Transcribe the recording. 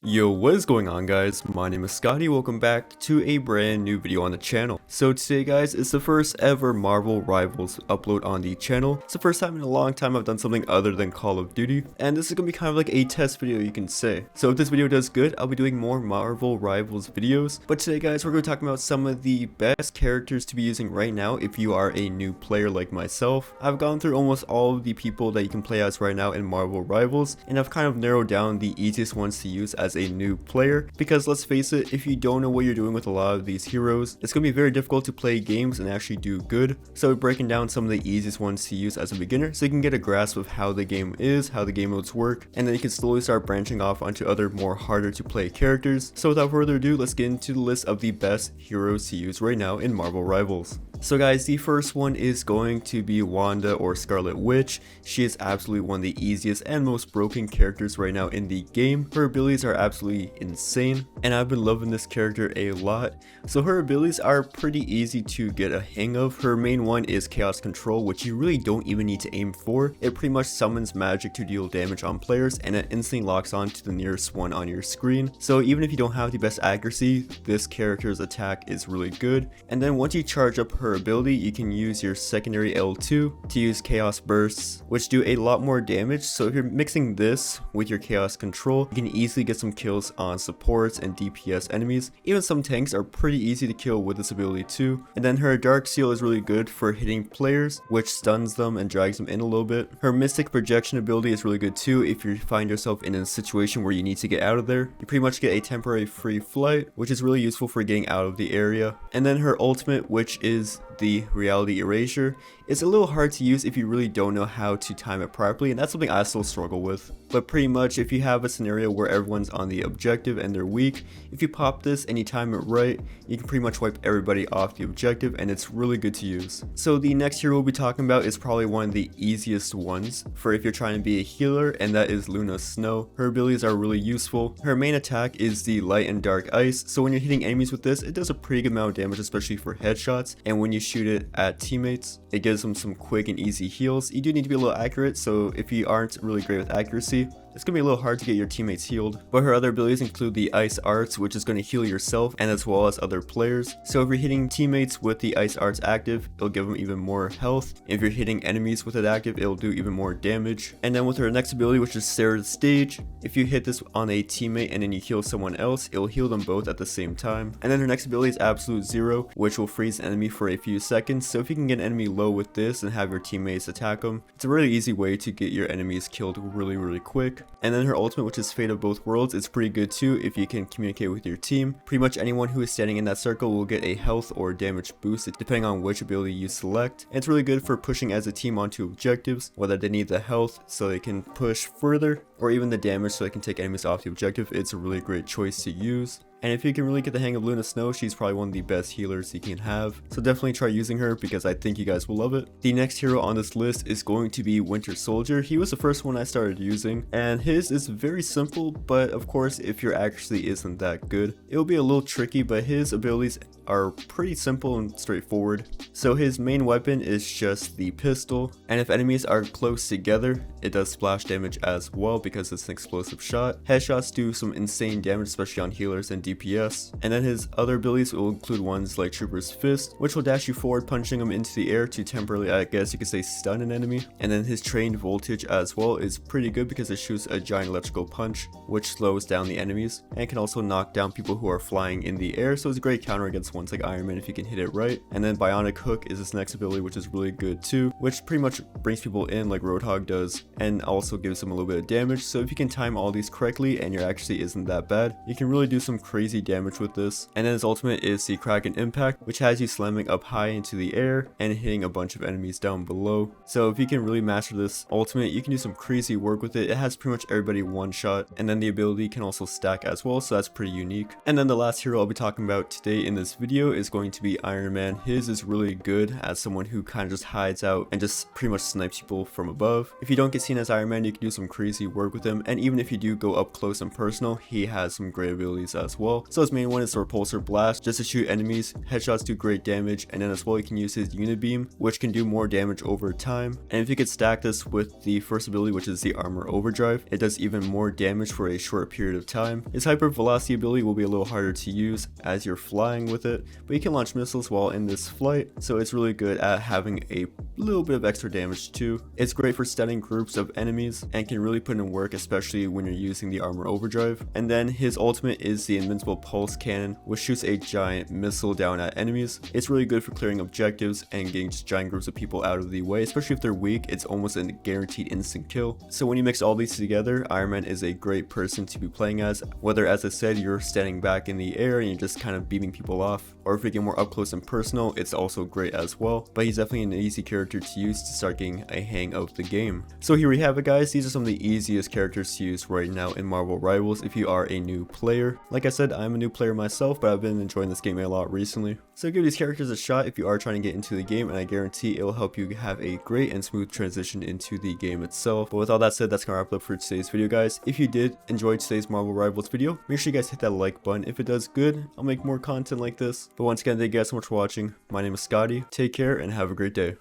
Yo, what is going on guys? My name is Scotty, welcome back to a brand new video on the channel. So today guys, it's the first ever Marvel Rivals upload on the channel. It's the first time in a long time I've done something other than Call of Duty, and this is gonna be kind of like a test video you can say. So if this video does good, I'll be doing more Marvel Rivals videos. But today guys, we're going to talk about some of the best characters to be using right now if you are a new player like myself. I've gone through almost all of the people that you can play as right now in Marvel Rivals, and I've kind of narrowed down the easiest ones to use as a new player, because let's face it, if you don't know what you're doing with a lot of these heroes, it's going to be very difficult to play games and actually do good. So we're breaking down some of the easiest ones to use as a beginner so you can get a grasp of how the game is, how the game modes work, and then you can slowly start branching off onto other more harder to play characters. So without further ado, let's get into the list of the best heroes to use right now in Marvel Rivals. So guys, the first one is going to be Wanda or Scarlet Witch. She is absolutely one of the easiest and most broken characters right now in the game. Her abilities are absolutely insane, and I've been loving this character a lot. So her abilities are pretty easy to get a hang of. Her main one is Chaos Control, which you really don't even need to aim for. It pretty much summons magic to deal damage on players, and it instantly locks on to the nearest one on your screen. So even if you don't have the best accuracy, this character's attack is really good. And then once you charge up her ability, you can use your secondary L2 to use Chaos Bursts, which do a lot more damage. So if you're mixing this with your Chaos Control, you can easily get some kills on supports and DPS enemies. Even some tanks are pretty easy to kill with this ability too. And then her Dark Seal is really good for hitting players, which stuns them and drags them in a little bit. Her Mystic Projection ability is really good too if you find yourself in a situation where you need to get out of there. You pretty much get a temporary free flight, which is really useful for getting out of the area. And then her ultimate, which is the Reality Erasure, is a little hard to use if you really don't know how to time it properly, and that's something I still struggle with. But pretty much if you have a scenario where everyone's on the objective and they're weak, if you pop this and you time it right, you can pretty much wipe everybody off the objective, and it's really good to use. So the next hero we'll be talking about is probably one of the easiest ones for if you're trying to be a healer, and that is Luna Snow. Her abilities are really useful. Her main attack is the Light and Dark Ice, so when you're hitting enemies with this, it does a pretty good amount of damage, especially for headshots, and when you shoot it at teammates, it gives them some quick and easy heals. You do need to be a little accurate, so if you aren't really great with accuracy, it's going to be a little hard to get your teammates healed. But her other abilities include the Ice Arts, which is going to heal yourself and as well as other players. So if you're hitting teammates with the Ice Arts active, it'll give them even more health. If you're hitting enemies with it active, it'll do even more damage. And then with her next ability, which is Sarah's Stage, if you hit this on a teammate and then you heal someone else, it'll heal them both at the same time. And then her next ability is Absolute Zero, which will freeze an enemy for a few seconds. So if you can get an enemy low with this and have your teammates attack them, it's a really easy way to get your enemies killed really quick. And then her ultimate, which is Fate of Both Worlds, is pretty good too if you can communicate with your team. Pretty much anyone who is standing in that circle will get a health or damage boost depending on which ability you select. And it's really good for pushing as a team onto objectives, whether they need the health so they can push further, or even the damage so they can take enemies off the objective. It's a really great choice to use. And if you can really get the hang of Luna Snow, she's probably one of the best healers you can have. So definitely try using her because I think you guys will love it. The next hero on this list is going to be Winter Soldier. He was the first one I started using, and his is very simple, but of course if your accuracy isn't that good, it'll be a little tricky, but his abilities are pretty simple and straightforward. So his main weapon is just the pistol, and if enemies are close together, it does splash damage as well because it's an explosive shot. Headshots do some insane damage, especially on healers and DPS. And then his other abilities will include ones like Trooper's Fist, which will dash you forward, punching them into the air to temporarily, I guess you could say, stun an enemy. And then his Trained Voltage as well is pretty good because it shoots a giant electrical punch, which slows down the enemies and can also knock down people who are flying in the air. So it's a great counter against ones like Iron Man if you can hit it right. And then Bionic Hook is his next ability, which is really good too, which pretty much brings people in like Roadhog does, and also gives them a little bit of damage. So if you can time all these correctly and your accuracy isn't that bad, you can really do some crazy damage with this. And then his ultimate is the Kraken Impact, which has you slamming up high into the air and hitting a bunch of enemies down below. So if you can really master this ultimate, you can do some crazy work with it. It has pretty much everybody one shot, and then the ability can also stack as well, so that's pretty unique. And then the last hero I'll be talking about today in this video is going to be Iron Man. His is really good as someone who kind of just hides out and just pretty much snipes people from above. If you don't get seen as Iron Man, you can do some crazy work with him, and even if you do go up close and personal, he has some great abilities as well. So his main one is the Repulsor Blast, just to shoot enemies. Headshots do great damage, and then as well you can use his Unibeam, which can do more damage over time. And if you could stack this with the first ability, which is the Armor Overdrive, it does even more damage for a short period of time. His Hyper Velocity ability will be a little harder to use as you're flying with it, but you can launch missiles while in this flight, so it's really good at having a little bit of extra damage too. It's great for stunning groups of enemies and can really put in work, especially when you're using the Armor Overdrive. And then his ultimate is the Invincible Pulse Cannon, which shoots a giant missile down at enemies. It's really good for clearing objectives and getting just giant groups of people out of the way, especially if they're weak. It's almost a guaranteed instant kill. So when you mix all these together, Iron Man is a great person to be playing as, whether, as I said, you're standing back in the air and you're just kind of beaming people off, or if you get more up close and personal, it's also great as well. But he's definitely an easy character to use to start getting a hang of the game. So here we have it, guys. These are some of the easiest characters to use right now in Marvel Rivals if you are a new player. Like I said, I'm a new player myself, but I've been enjoying this game a lot recently. So give these characters a shot if you are trying to get into the game, and I guarantee it will help you have a great and smooth transition into the game itself. But with all that said, that's gonna wrap it up for today's video, guys. If you did enjoy today's Marvel Rivals video, make sure you guys hit that like button. If it does good, I'll make more content like this. But once again, thank you guys so much for watching. My name is Scotty. Take care and have a great day.